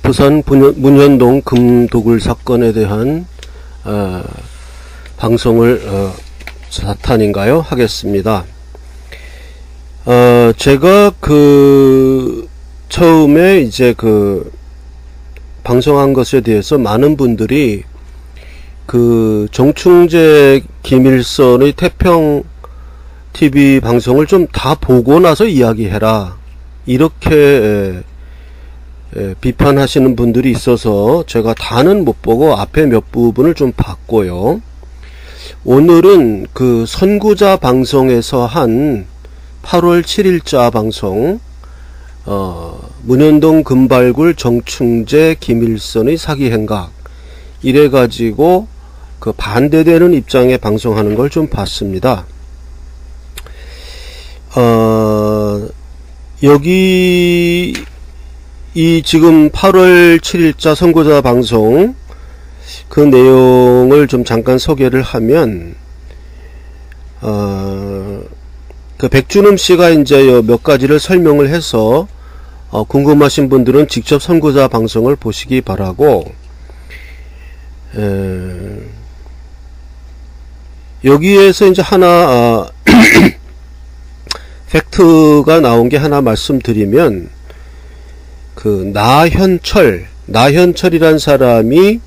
부산 문현동 금도굴 사건에 대한 방송을 사탄인가요? 하겠습니다. 제가 처음에 이제 방송한 것에 대해서 많은 분들이 정충재 김일성의 태평 TV 방송을 좀 다 보고 나서 이야기해라, 이렇게 비판하시는 분들이 있어서 제가 다는 못 보고 앞에 몇 부분을 좀 봤고요. 오늘은 선구자 방송에서 한 8월 7일자 방송, 문현동 금발굴 정충재 김일성의 사기 행각, 이래가지고 반대되는 입장에 방송하는 걸 좀 봤습니다. 여기 지금 8월 7일자 선구자 방송 그 내용을 좀 잠깐 소개를 하면, 백준음 씨가 이제 몇 가지를 설명을 해서 궁금하신 분들은 직접 선구자 방송을 보시기 바라고, 여기에서 이제 하나 팩트가 나온 게 하나 말씀드리면, 나현철이란 사람이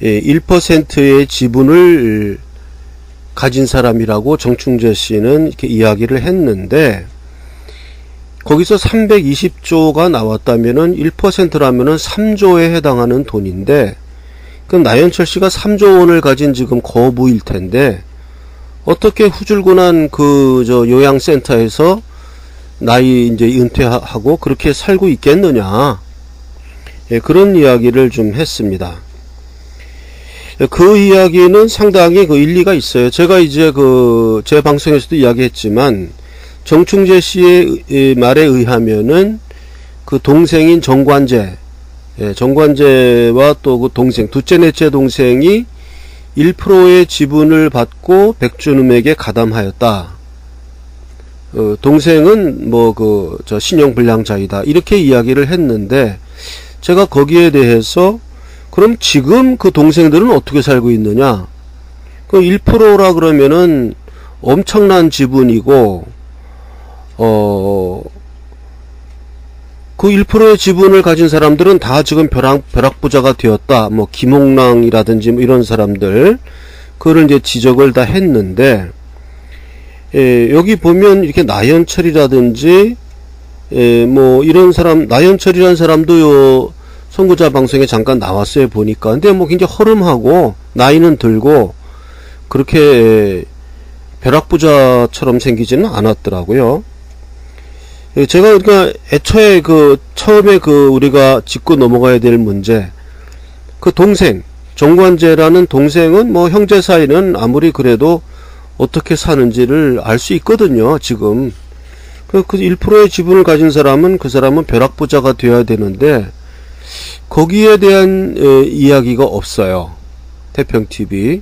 1%의 지분을 가진 사람이라고 정충재 씨는 이렇게 이야기를 했는데, 거기서 320조가 나왔다면은 1%라면은 3조에 해당하는 돈인데, 그럼 나현철 씨가 3조 원을 가진 지금 거부일 텐데, 어떻게 후줄근한 요양센터에서 나이 이제 은퇴하고 그렇게 살고 있겠느냐, 그런 이야기를 좀 했습니다. 그 이야기는 상당히 일리가 있어요. 제가 이제 제 방송에서도 이야기했지만, 정충재 씨의 말에 의하면은 동생인 정관재와 또 동생, 둘째 넷째 동생이 1%의 지분을 받고 백준음에게 가담하였다. 동생은 신용불량자이다, 이렇게 이야기를 했는데, 제가 거기에 대해서 그럼 지금 동생들은 어떻게 살고 있느냐? 1%라 그러면은 엄청난 지분이고, 1%의 지분을 가진 사람들은 다 지금 벼락부자가 되었다. 김홍랑이라든지 이런 사람들, 그걸 이제 지적을 다 했는데, 여기 보면 이렇게 나현철이라든지, 이런 사람, 나현철이라는 사람도 선구자 방송에 잠깐 나왔어요, 보니까. 근데 굉장히 허름하고, 나이는 들고, 그렇게 벼락부자처럼 생기지는 않았더라고요. 제가 그러니까 애초에 처음에 우리가 짚고 넘어가야 될 문제, 동생, 정관재라는 동생은 형제 사이는 아무리 그래도 어떻게 사는지를 알 수 있거든요, 지금. 1%의 지분을 가진 사람은 그 사람은 벼락부자가 되어야 되는데, 거기에 대한 이야기가 없어요, 태평TV.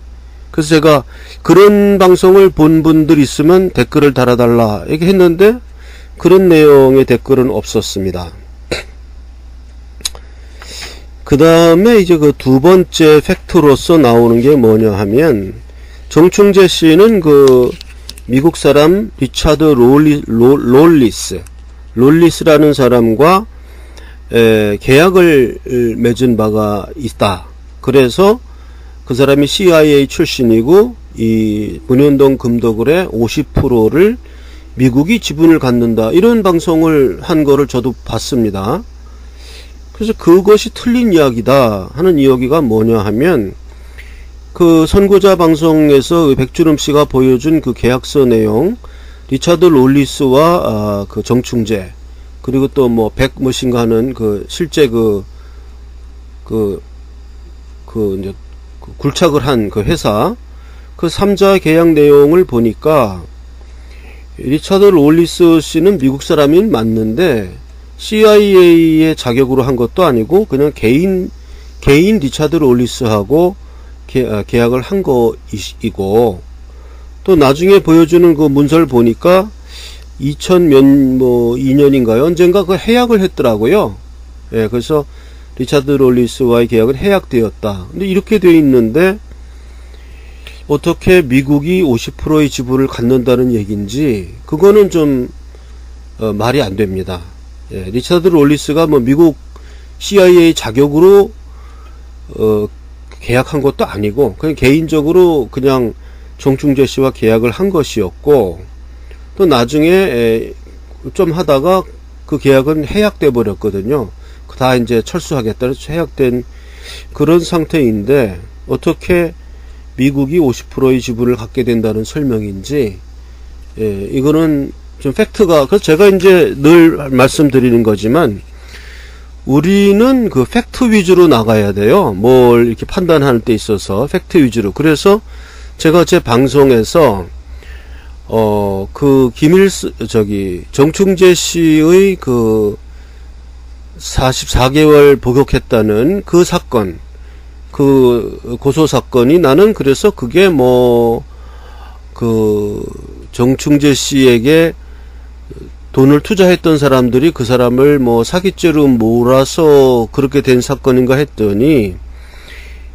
그래서 제가 그런 방송을 본 분들 있으면 댓글을 달아달라 이렇게 했는데, 그런 내용의 댓글은 없었습니다. 그 다음에 이제 두 번째 팩트로서 나오는 게 뭐냐 하면, 정충재 씨는 미국 사람 리차드 롤리스라는 사람과 계약을 맺은 바가 있다. 그래서 그 사람이 CIA 출신이고, 이 문현동 금도굴의 50%를 미국이 지분을 갖는다, 이런 방송을 한 거를 저도 봤습니다. 그래서 그것이 틀린 이야기다 하는 이야기가 뭐냐 하면, 선구자 방송에서 백준음 씨가 보여준 계약서 내용, 리차드 롤리스와 정충재, 그리고 또 백무엇인가 하는 실제 이제 굴착을 한 회사, 3자 계약 내용을 보니까, 리차드 롤리스 씨는 미국 사람인 맞는데 CIA의 자격으로 한 것도 아니고 그냥 개인 리차드 롤리스하고 계약을 한 거이고, 또 나중에 보여주는 문서를 보니까 2년인가요? 언젠가 해약을 했더라고요. 예, 그래서 리차드 롤리스와의 계약은 해약되었다. 근데 이렇게 돼 있는데 어떻게 미국이 50%의 지분을 갖는다는 얘기인지 그거는 좀 말이 안 됩니다. 예, 리차드 롤리스가 뭐 미국 CIA 자격으로 계약한 것도 아니고 그냥 개인적으로 그냥 정충재 씨와 계약을 한 것이었고, 또 나중에 좀 하다가 그 계약은 해약돼 버렸거든요. 다 이제 철수하겠다 해서 해약된 그런 상태인데 어떻게 미국이 50%의 지분을 갖게 된다는 설명인지, 예, 이거는 좀 팩트가, 그래서 제가 이제 늘 말씀드리는 거지만 우리는 그 팩트 위주로 나가야 돼요. 뭘 이렇게 판단할 때 있어서 팩트 위주로. 그래서 제가 제 방송에서 그 정충재 씨의 그 44개월 복역했다는 그 사건, 그 고소 사건이, 나는 그래서 그게 정충재 씨에게 돈을 투자했던 사람들이 그 사람을 사기죄로 몰아서 그렇게 된 사건인가 했더니,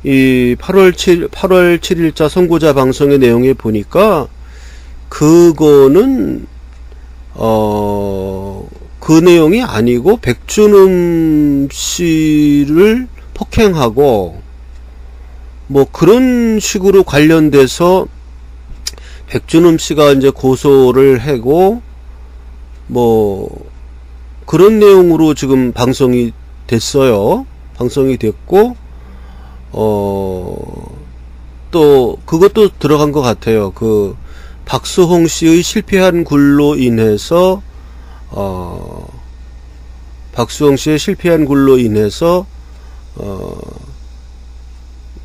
이 8월 7일자 선고자 방송의 내용에 보니까 그거는 그 내용이 아니고 백준흠 씨를 폭행하고 그런 식으로 관련돼서 백준흠 씨가 이제 고소를 하고 그런 내용으로 지금 방송이 됐어요. 방송이 됐고, 또 그것도 들어간 것 같아요. 그 박수홍 씨의 실패한 굴로 인해서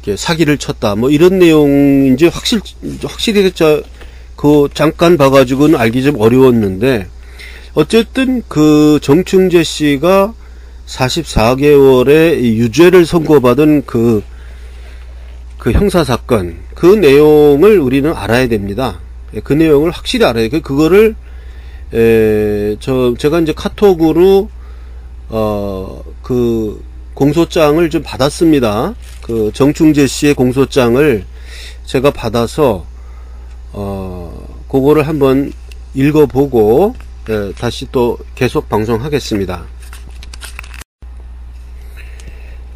이렇게 사기를 쳤다. 이런 내용인지 확실히 그 잠깐 봐가지고는 알기 좀 어려웠는데, 어쨌든 그 정충재 씨가 44개월의 유죄를 선고받은 그 형사사건, 그 내용을 우리는 알아야 됩니다. 그 내용을 확실히 알아야 돼요. 그거를, 제가 이제 카톡으로, 그 공소장을 좀 받았습니다. 그 정충재 씨의 공소장을 제가 받아서, 그거를 한번 읽어보고, 다시 또 계속 방송하겠습니다.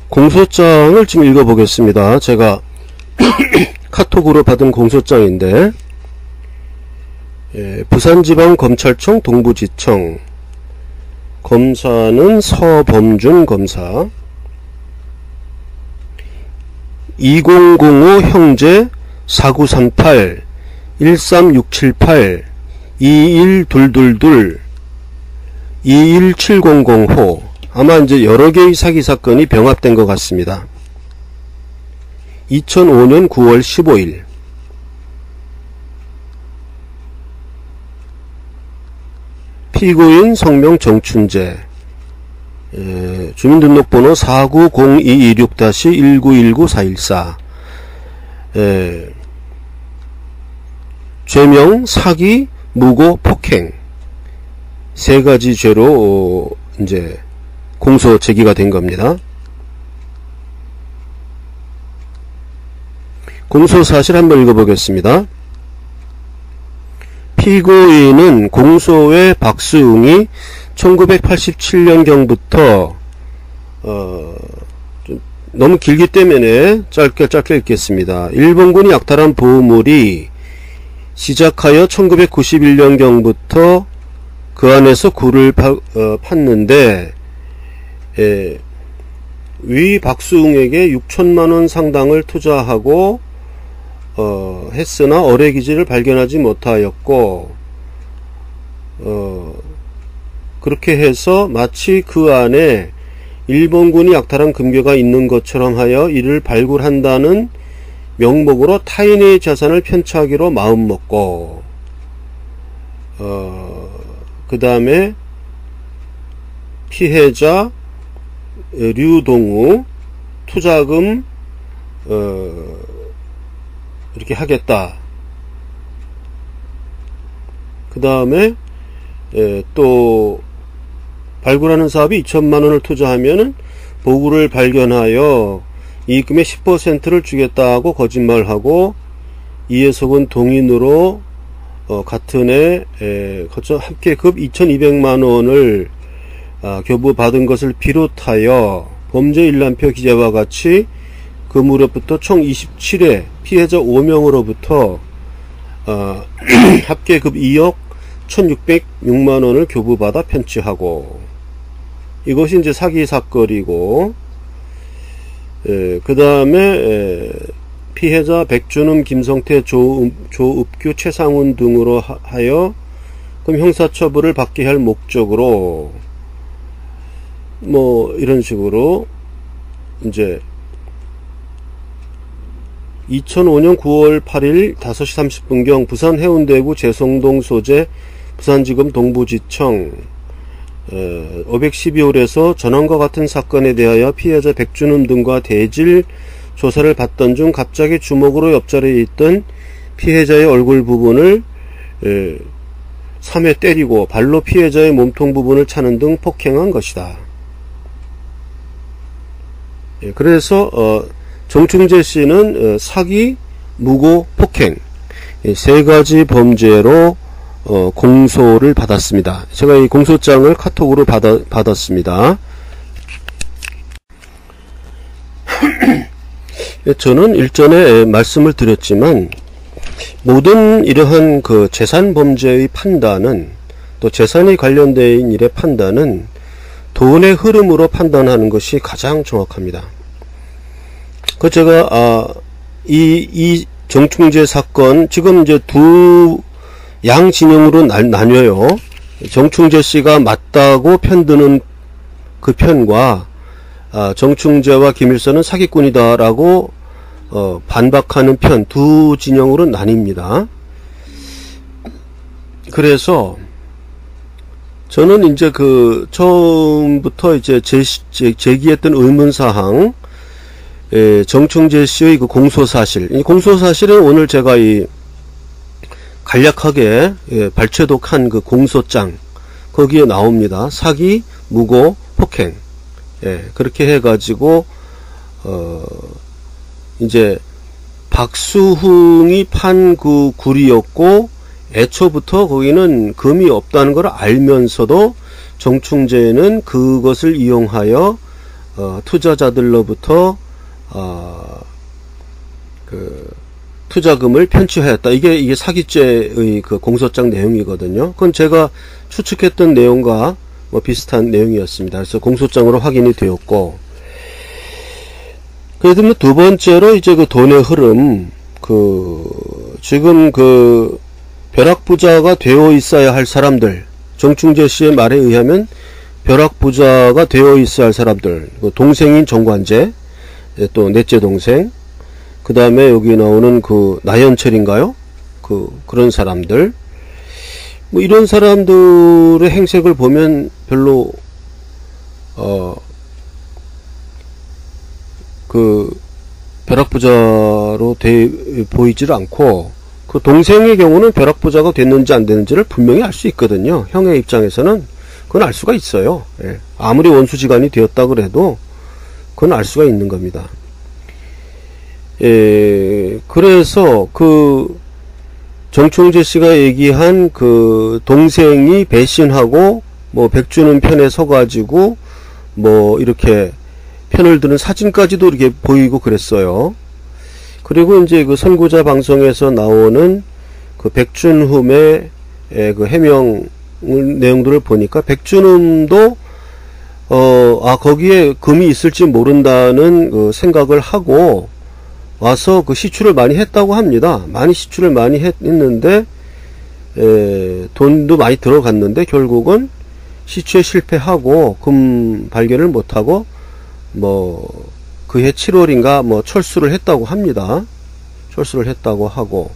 공소장을 지금 읽어보겠습니다. 제가 카톡으로 받은 공소장인데, 부산지방검찰청 동부지청, 검사는 서범준 검사, 2005 형제 4938 13678 21222 21700호, 아마 이제 여러 개의 사기 사건이 병합된 것 같습니다. 2005년 9월 15일. 피고인 성명 정춘재, 주민등록번호 4902226-1919414, 죄명 사기, 무고, 폭행, 세 가지 죄로 이제 공소 제기가 된 겁니다. 공소 사실 한번 읽어보겠습니다. 피고인은 공소의 박수웅이 1987년경부터 좀 너무 길기 때문에 짧게 읽겠습니다. 일본군이 약탈한 보물이 시작하여 1991년경부터 그 안에서 굴을 팠는데, 위 박수웅에게 6천만원 상당을 투자하고 했으나 어뢰기지를 발견하지 못하였고, 그렇게 해서 마치 그 안에 일본군이 약탈한 금괴가 있는 것처럼 하여 이를 발굴한다는 명목으로 타인의 자산을 편취하기로 마음먹고, 그 다음에 피해자 류동우 투자금 이렇게 하겠다. 그 다음에 또 발굴하는 사업이 2천만 원을 투자하면은 보구를 발견하여 이익금의 10%를 주겠다고 거짓말하고 이해석은 동인으로 같은 해 합계급 2,200만 원을 교부받은 것을 비롯하여 범죄 일람표 기재와 같이 그 무렵부터 총 27회 피해자 5명으로부터 합계급 2억 1,606만 원을 교부받아 편취하고, 이것이 이제 사기 사건이고, 그 다음에 피해자 백준음, 김성태, 조읍규, 최상훈 등으로 하여 그럼 형사처벌을 받게 할 목적으로 뭐 이런 식으로 이제 2005년 9월 8일 5시 30분경 부산 해운대구 재성동 소재 부산지검 동부지청 512홀에서 전원과 같은 사건에 대하여 피해자 백준음 등과 대질 조사를 받던 중 갑자기 주먹으로 옆자리에 있던 피해자의 얼굴 부분을 3회 때리고 발로 피해자의 몸통 부분을 차는 등 폭행한 것이다. 그래서 정충재 씨는 사기, 무고, 폭행 세 가지 범죄로 공소를 받았습니다. 제가 이 공소장을 카톡으로 받았습니다. 저는 일전에 말씀을 드렸지만 모든 이러한 그 재산 범죄의 판단은, 또 재산이 관련된 일의 판단은 돈의 흐름으로 판단하는 것이 가장 정확합니다. 그 제가 이 정충재 사건 지금 이제 두 양 진영으로 나뉘어요. 정충재 씨가 맞다고 편드는 그 편과 정충재와 김일성은 사기꾼이다라고 반박하는 편, 두 진영으로 나뉩니다. 그래서 저는 이제 그 처음부터 이제 제기했던 의문사항, 정충재 씨의 그 공소사실, 이 공소사실은 오늘 제가 이 간략하게 발췌독한 그 공소장 거기에 나옵니다. 사기, 무고, 폭행, 그렇게 해가지고 이제 박수흥이 판 그 굴이었고, 애초부터 거기는 금이 없다는 걸 알면서도 정충재는 그것을 이용하여 투자자들로부터 그 투자금을 편취하였다. 이게 사기죄의 그 공소장 내용이거든요. 그건 제가 추측했던 내용과 뭐 비슷한 내용이었습니다. 그래서 공소장으로 확인이 되었고, 그래서 두 번째로 이제 그 돈의 흐름, 지금 그 벼락부자가 되어 있어야 할 사람들, 정충재 씨의 말에 의하면 벼락부자가 되어 있어야 할 사람들, 동생인 정관재, 또 넷째 동생, 그 다음에 여기 나오는 그 나현철인가요? 그런 사람들, 뭐 이런 사람들의 행색을 보면 별로 그 벼락부자로 보이질 않고, 그 동생의 경우는 벼락부자가 됐는지 안 됐는지를 분명히 알 수 있거든요. 형의 입장에서는 그건 알 수가 있어요. 아무리 원수지간이 되었다 그래도 그건 알 수가 있는 겁니다. 그래서 그 정충재 씨가 얘기한 그 동생이 배신하고 뭐 백준음 편에 서가지고 뭐 이렇게 편을 드는 사진까지도 이렇게 보이고 그랬어요. 그리고 이제 그 선구자 방송에서 나오는 그 백준흠의 그 해명 내용들을 보니까 백준흠도 거기에 금이 있을지 모른다는 그 생각을 하고 와서 그 시추를 많이 했다고 합니다. 많이 시추를 많이 했는데 돈도 많이 들어갔는데 결국은 시추에 실패하고 금 발견을 못하고 뭐 그해 7월인가 뭐 철수를 했다고 합니다. 철수를 했다고 하고,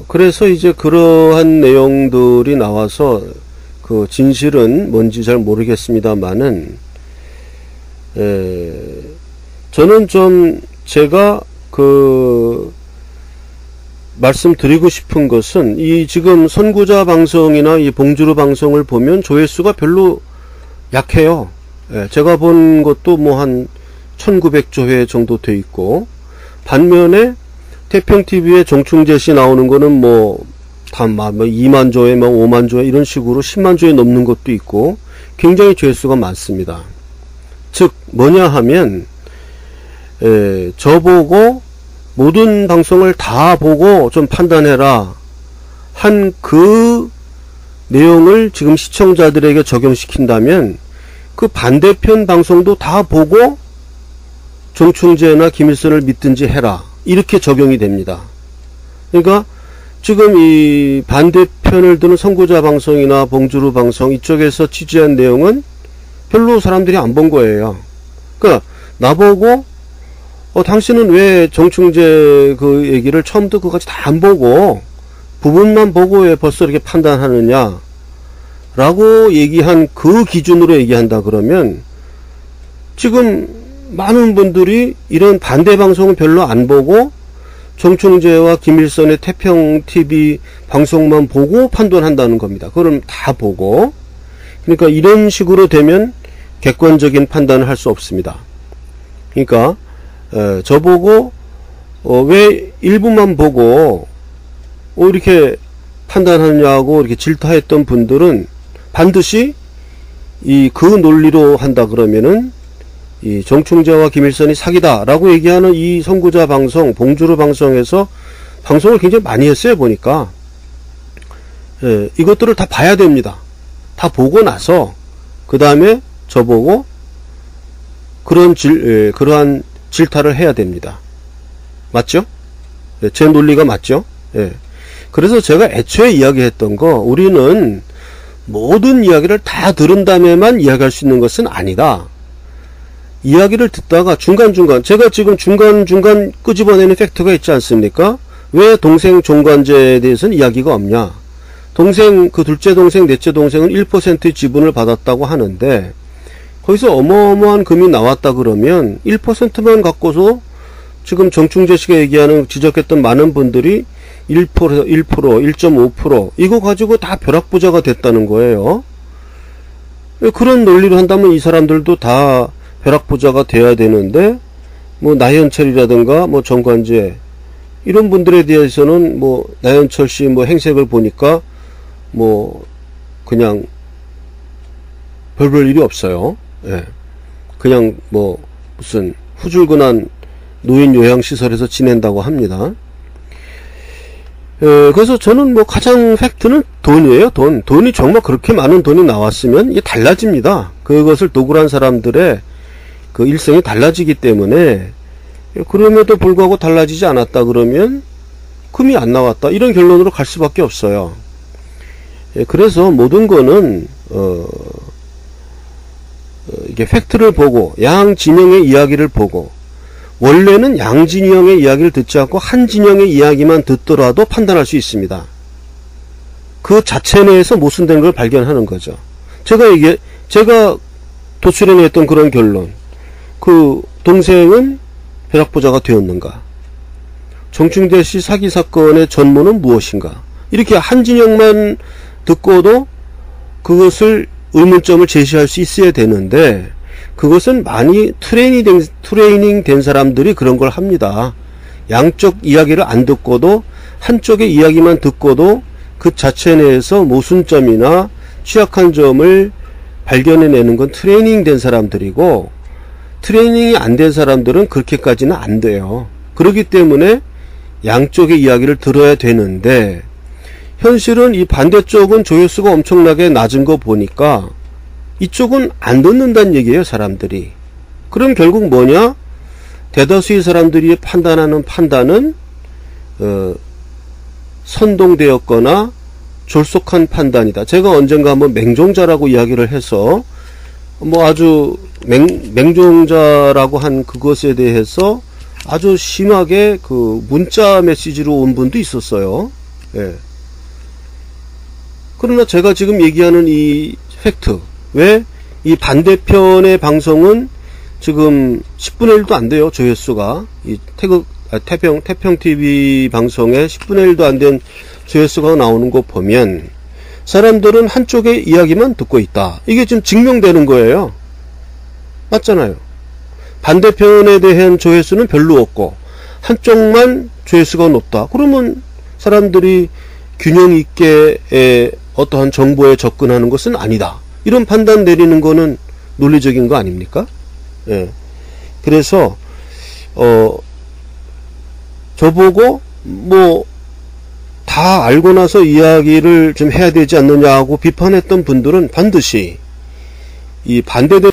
그래서 이제 그러한 내용들이 나와서 그 진실은 뭔지 잘 모르겠습니다만은, 저는 좀 제가 그 말씀드리고 싶은 것은 이 지금 선구자 방송이나 이 봉주루 방송을 보면 조회수가 별로 약해요. 예, 제가 본 것도 뭐 한 1900조회 정도 돼 있고, 반면에 태평TV에 정충재씨 나오는 거는 뭐 다 2만 조회, 5만 조회 이런 식으로 10만 조회 넘는 것도 있고 굉장히 조회수가 많습니다. 즉 뭐냐 하면 저보고 모든 방송을 다 보고 좀 판단해라 한 그 내용을 지금 시청자들에게 적용시킨다면 그 반대편 방송도 다 보고 정충재나 김일성을 믿든지 해라 이렇게 적용이 됩니다. 그러니까 지금 이 반대편을 드는 선구자 방송이나 봉주루 방송 이쪽에서 취재한 내용은 별로 사람들이 안 본 거예요. 그러니까 나보고 당신은 왜 정충재 그 얘기를 처음부터 그까지 다 안 보고 부분만 보고 왜 벌써 이렇게 판단하느냐 라고 얘기한 그 기준으로 얘기한다 그러면 지금 많은 분들이 이런 반대 방송은 별로 안 보고 정충재와 김일성의 태평TV 방송만 보고 판단한다는 겁니다. 그럼 다 보고, 그러니까 이런 식으로 되면 객관적인 판단을 할 수 없습니다. 그러니까 저보고 왜 일부만 보고 이렇게 판단하냐고 이렇게 질타했던 분들은 반드시 그 논리로 한다 그러면은 이 정충재와 김일성이 사기다라고 얘기하는 이 선구자 방송, 봉주루 방송에서 방송을 굉장히 많이 했어요, 보니까. 이것들을 다 봐야 됩니다. 다 보고 나서 그 다음에 저보고 그러한 질타를 해야 됩니다. 맞죠? 제 논리가 맞죠? 그래서 제가 애초에 이야기했던 거, 우리는 모든 이야기를 다 들은 다음에만 이야기할 수 있는 것은 아니다. 이야기를 듣다가 중간중간, 제가 지금 중간중간 끄집어내는 팩트가 있지 않습니까? 왜 동생 종관제에 대해서는 이야기가 없냐? 동생, 그 둘째 동생, 넷째 동생은 1%의 지분을 받았다고 하는데, 거기서 어마어마한 금이 나왔다 그러면 1%만 갖고서 지금 정충재 씨가 얘기하는 지적했던 많은 분들이 1%, 1.5% 이거 가지고 다 벼락부자가 됐다는 거예요. 그런 논리로 한다면 이 사람들도 다 벼락부자가 돼야 되는데, 뭐 나현철이라든가 뭐 정관재 이런 분들에 대해서는 뭐 나현철 씨 뭐 행색을 보니까 뭐 그냥 별별 일이 없어요. 그냥 뭐 무슨 후줄근한 노인 요양시설에서 지낸다고 합니다. 그래서 저는 뭐 가장 팩트는 돈이에요. 돈이 정말 그렇게 많은 돈이 나왔으면 이게 달라집니다. 그것을 도구로 한 사람들의 그 일생이 달라지기 때문에, 그럼에도 불구하고 달라지지 않았다 그러면 금이 안 나왔다 이런 결론으로 갈 수밖에 없어요. 그래서 모든 거는 이게 팩트를 보고 양 진영의 이야기를 보고, 원래는 양 진영의 이야기를 듣지 않고 한 진영의 이야기만 듣더라도 판단할 수 있습니다. 그 자체 내에서 모순된 걸 발견하는 거죠. 제가 도출해냈던 그런 결론, 그 동생은 벼락부자가 되었는가, 정충재 씨 사기 사건의 전모는 무엇인가, 이렇게 한 진영만 듣고도 그것을 의문점을 제시할 수 있어야 되는데, 그것은 많이 트레이닝 된 사람들이 그런 걸 합니다. 양쪽 이야기를 안 듣고도 한쪽의 이야기만 듣고도 그 자체 내에서 모순점이나 취약한 점을 발견해내는 건 트레이닝 된 사람들이고, 트레이닝이 안 된 사람들은 그렇게까지는 안 돼요. 그렇기 때문에 양쪽의 이야기를 들어야 되는데, 현실은 이 반대쪽은 조회수가 엄청나게 낮은 거 보니까 이쪽은 안 듣는다는 얘기예요, 사람들이. 그럼 결국 뭐냐? 대다수의 사람들이 판단하는 판단은 선동되었거나 졸속한 판단이다. 제가 언젠가 한번 맹종자라고 이야기를 해서 뭐 아주 맹종자라고 한 그것에 대해서 아주 심하게 그 문자 메시지로 온 분도 있었어요. 그러나 제가 지금 얘기하는 이 팩트, 왜 이 반대편의 방송은 지금 10분의 1도 안 돼요, 조회수가. 이 태극 태평 TV 방송에 10분의 1도 안 된 조회수가 나오는 거 보면 사람들은 한쪽의 이야기만 듣고 있다. 이게 지금 증명되는 거예요. 맞잖아요. 반대편에 대한 조회수는 별로 없고 한쪽만 조회수가 높다. 그러면 사람들이 균형 있게 어떠한 정보에 접근하는 것은 아니다. 이런 판단 내리는 거는 논리적인 거 아닙니까? 예. 그래서 저보고 다 알고 나서 이야기를 좀 해야 되지 않느냐고 비판했던 분들은 반드시 이 반대되는